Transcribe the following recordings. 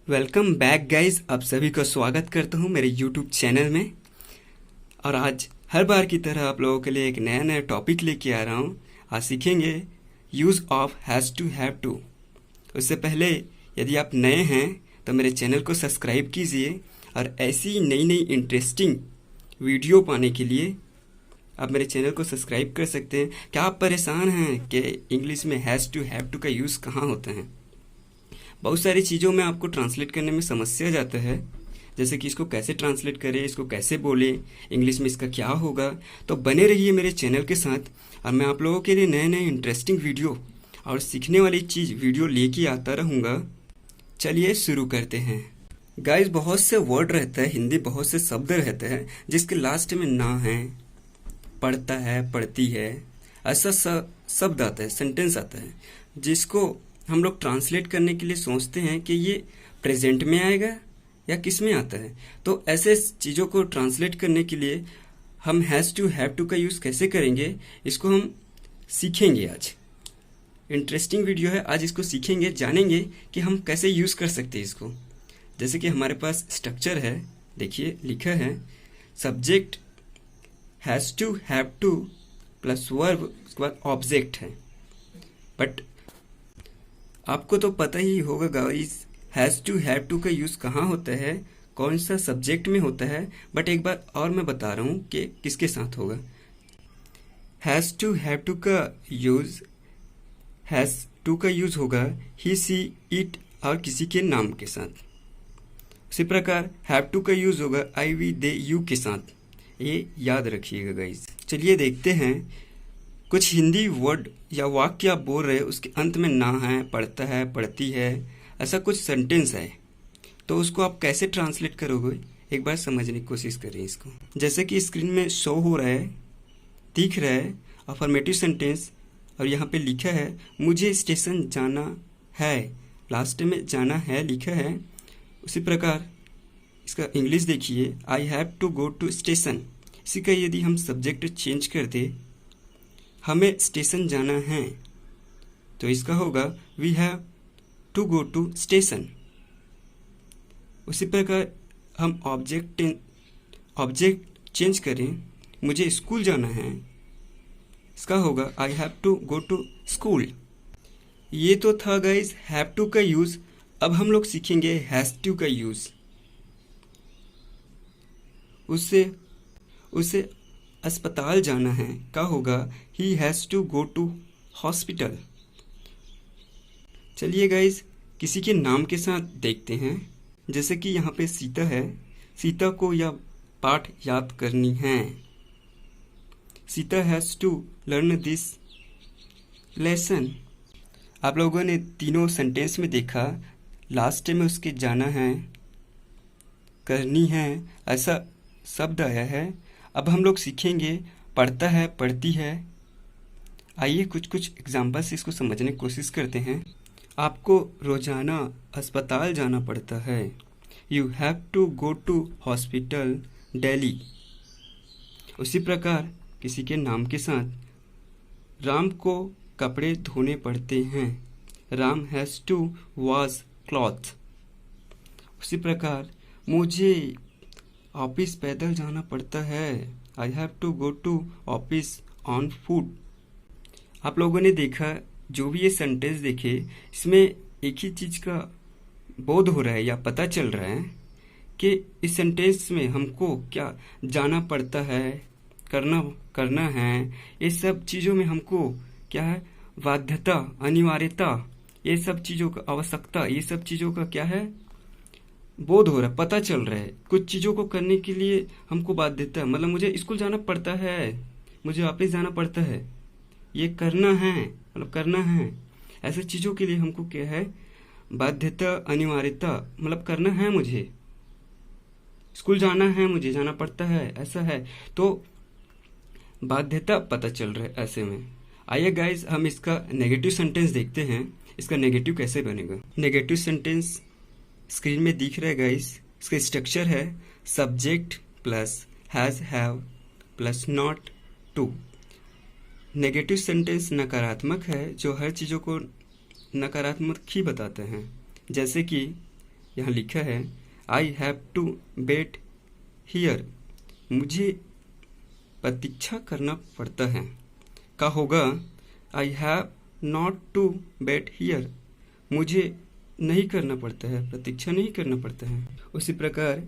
Welcome back guys. आप सभी का स्वागत करता हूँ मेरे यूट्यूब चैनल में। और आज हर बार की तरह आप लोगों के लिए एक नया नया टॉपिक लेके आ रहा हूँ। आज सीखेंगे use of has to have to. उससे पहले यदि आप नए हैं तो मेरे चैनल को सब्सक्राइब कीजिए और ऐसी नई नई इंटरेस्टिंग वीडियो पाने के लिए आप मेरे चैनल को सब्सक्राइब कर सकते हैं। क्या आप परेशान हैं कि इंग्लिश में हैज़ टू हैव टू का यूज़ कहाँ होता है? बहुत सारी चीज़ों में आपको ट्रांसलेट करने में समस्या जाता है, जैसे कि इसको कैसे ट्रांसलेट करें, इसको कैसे बोले, इंग्लिश में इसका क्या होगा। तो बने रहिए मेरे चैनल के साथ और मैं आप लोगों के लिए नए नए इंटरेस्टिंग वीडियो और सीखने वाली चीज़ वीडियो लेके आता रहूँगा। चलिए शुरू करते हैं। गाइस, बहुत से वर्ड रहता है, हिंदी बहुत से शब्द रहते हैं जिसके लास्ट में ना है, पढ़ता है, पढ़ती है, ऐसा शब्द आता है, सेंटेंस आता है, जिसको हम लोग ट्रांसलेट करने के लिए सोचते हैं कि ये प्रेजेंट में आएगा या किस में आता है। तो ऐसे चीज़ों को ट्रांसलेट करने के लिए हम हैज़ टू हैव टू का यूज़ कैसे करेंगे, इसको हम सीखेंगे आज। इंटरेस्टिंग वीडियो है, आज इसको सीखेंगे, जानेंगे कि हम कैसे यूज़ कर सकते हैं इसको। जैसे कि हमारे पास स्ट्रक्चर है, देखिए लिखा है subject has to have to plus verb, उसके बाद ऑब्जेक्ट है। बट आपको तो पता ही होगा guys, has to have to का यूज़ कहाँ होता है, कौन सा सब्जेक्ट में होता है। बट एक बार और मैं बता रहा हूँ कि किसके साथ होगा। हैज़ टू हैव टू का यूज़ होगा ही, सी, इट और किसी के नाम के साथ। उसी प्रकार हैव टू का यूज़ होगा आई, वी, दे, यू के साथ। ये याद रखिएगा गाइस। चलिए देखते हैं, कुछ हिंदी वर्ड या वाक्य आप बोल रहे हैं, उसके अंत में ना है, पढ़ता है, पढ़ती है, ऐसा कुछ सेंटेंस है, तो उसको आप कैसे ट्रांसलेट करोगे, एक बार समझने की कोशिश करें इसको। जैसे कि स्क्रीन में शो हो रहा है, दिख रहा है अफर्मेटिव सेंटेंस, और यहाँ पे लिखा है मुझे स्टेशन जाना है, लास्ट में जाना है लिखा है। उसी प्रकार इसका इंग्लिश देखिए, I have to go to station. इसी का यदि हम सब्जेक्ट चेंज कर दे, हमें स्टेशन जाना है, तो इसका होगा we have to go to station. उसी प्रकार हम ऑब्जेक्ट चेंज करें, मुझे स्कूल जाना है, इसका होगा I have to go to school. ये तो था गाइस हैव टू का यूज़। अब हम लोग सीखेंगे हैज़ टू का यूज़। उसे अस्पताल जाना है, क्या होगा he has to go to hospital. चलिए गाइज, किसी के नाम के साथ देखते हैं। जैसे कि यहाँ पे सीता है, सीता को यह पाठ याद करनी है। Sita has to learn this lesson. आप लोगों ने तीनों सेंटेंस में देखा, लास्ट में उसके जाना है, करनी है, ऐसा शब्द आया है। अब हम लोग सीखेंगे पढ़ता है, पढ़ती है। आइए कुछ एग्जाम्पल से इसको समझने की कोशिश करते हैं। आपको रोजाना अस्पताल जाना पड़ता है, you have to go to hospital daily. उसी प्रकार किसी के नाम के साथ, राम को कपड़े धोने पड़ते हैं, Ram has to wash cloth. उसी प्रकार मुझे ऑफिस पैदल जाना पड़ता है, I have to go to office on foot. आप लोगों ने देखा, जो भी ये सेंटेंस देखे, इसमें एक ही चीज़ का बोध हो रहा है या पता चल रहा है कि इस सेंटेंस में हमको क्या जाना पड़ता है, करना है। ये सब चीज़ों में हमको क्या है, बाध्यता, अनिवार्यता, ये सब चीज़ों का आवश्यकता, ये सब चीज़ों का क्या है, बोध हो रहा है, पता चल रहा है। कुछ चीज़ों को करने के लिए हमको बाध्यता, मतलब मुझे स्कूल जाना पड़ता है, मुझे ऑफिस जाना पड़ता है, ये करना है, मतलब करना है। ऐसे चीज़ों के लिए हमको क्या है, बाध्यता, अनिवार्यता, मतलब करना है, मुझे स्कूल जाना है, मुझे जाना पड़ता है, ऐसा है, तो बाध्यता पता चल रहा है ऐसे में। आइए गाइज, हम इसका नेगेटिव सेंटेंस देखते हैं। इसका नेगेटिव कैसे बनेगा। नेगेटिव सेंटेंस स्क्रीन में दिख रहा है गाइस। इसका स्ट्रक्चर है subject plus has have plus not to. Negative sentence नकारात्मक है, जो हर चीज़ों को नकारात्मक ही बताते हैं। जैसे कि यहाँ लिखा है I have to wait here, मुझे प्रतीक्षा करना पड़ता है। का होगा I have not to wait here, मुझे नहीं करना पड़ता है, प्रतीक्षा नहीं करना पड़ता है। उसी प्रकार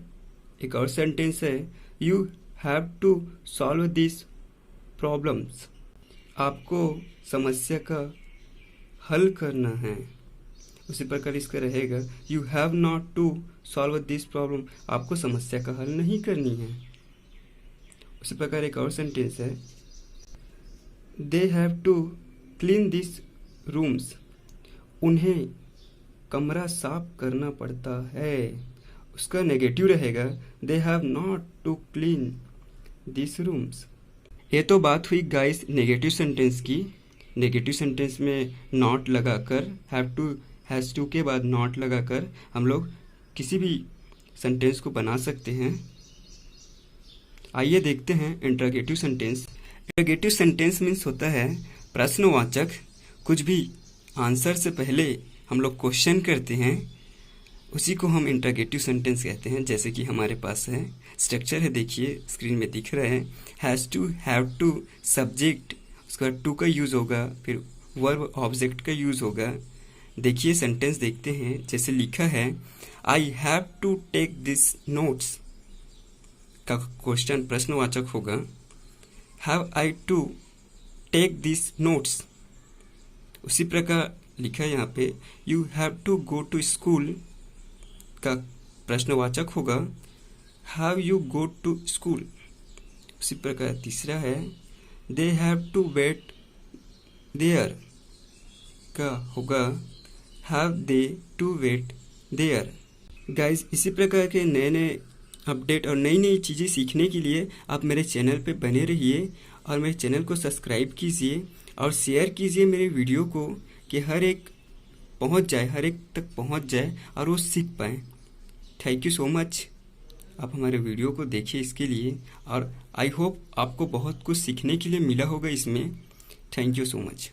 एक और सेंटेंस है you have to solve this problems, आपको समस्या का हल करना है। उसी प्रकार इसका रहेगा you have not to solve this problem, आपको समस्या का हल नहीं करनी है। उसी प्रकार एक और सेंटेंस है they have to clean this rooms, उन्हें कमरा साफ करना पड़ता है। उसका नेगेटिव रहेगा they have not to clean this rooms. ये तो बात हुई गाइस नेगेटिव सेंटेंस की। नेगेटिव सेंटेंस में नॉट लगाकर हैव टू हैज़ टू के बाद नॉट लगाकर हम लोग किसी भी सेंटेंस को बना सकते हैं। आइए देखते हैं interrogative sentence. Interrogative sentence means होता है प्रश्नवाचक, कुछ भी आंसर से पहले हम लोग क्वेश्चन करते हैं, उसी को हम इंटरोगेटिव सेंटेंस कहते हैं। जैसे कि हमारे पास है स्ट्रक्चर है, देखिए स्क्रीन में दिख रहा है has to, have to, subject, उसका टू का यूज़ होगा, फिर वर्ब ऑब्जेक्ट का यूज़ होगा। देखिए सेंटेंस देखते हैं। जैसे लिखा है I have to take this notes, का क्वेश्चन प्रश्नवाचक होगा have I to take this notes. उसी प्रकार लिखा है यहाँ पे you have to go to school, का प्रश्नवाचक होगा have you go to school. उसी प्रकार तीसरा है they have to wait there, का होगा have they to wait there. Guys इसी प्रकार के नए नए अपडेट और नई नई चीज़ें सीखने के लिए आप मेरे चैनल पे बने रहिए और मेरे चैनल को सब्सक्राइब कीजिए और शेयर कीजिए मेरे वीडियो को, कि हर एक पहुंच जाए, हर एक तक पहुंच जाए और वो सीख पाए। थैंक यू सो मच, आप हमारे वीडियो को देखिए इसके लिए, और आई होप आपको बहुत कुछ सीखने के लिए मिला होगा इसमें। Thank you so much.